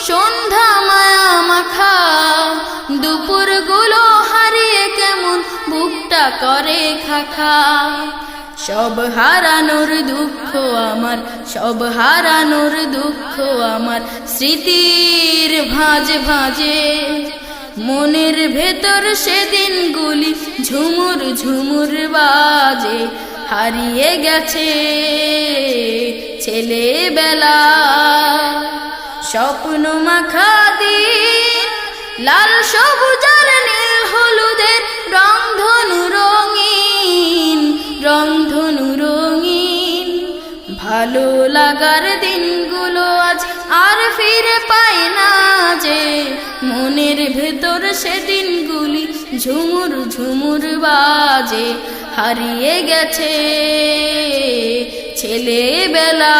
সন্ধ্যা মায়া মাখা, দুপুরগুলো হারিয়ে কেমন বুকটা করে খাখা। সব হারানোর দুঃখ আমার, সব হারানোর দুঃখ আমার, স্মৃতির ভাঁজ ভাঁজে মনের ভেতর সেদিনগুলি ঝুমুর ঝুমুর বাজে। হারিয়ে গেছে ছেলেবেলা, স্বপ্ন মাখা দিন, লাল সবুজ আর নীল হলুদের রংধনু রঙিন, রংধনু রঙিন। ভালো লাগার দিনগুলো আজ আর ফিরে পাই না যে, মনের ভেতর সেদিনগুলি ঝুমুর ঝুমুর বাজে। হারিয়ে গেছে ছেলেবেলা।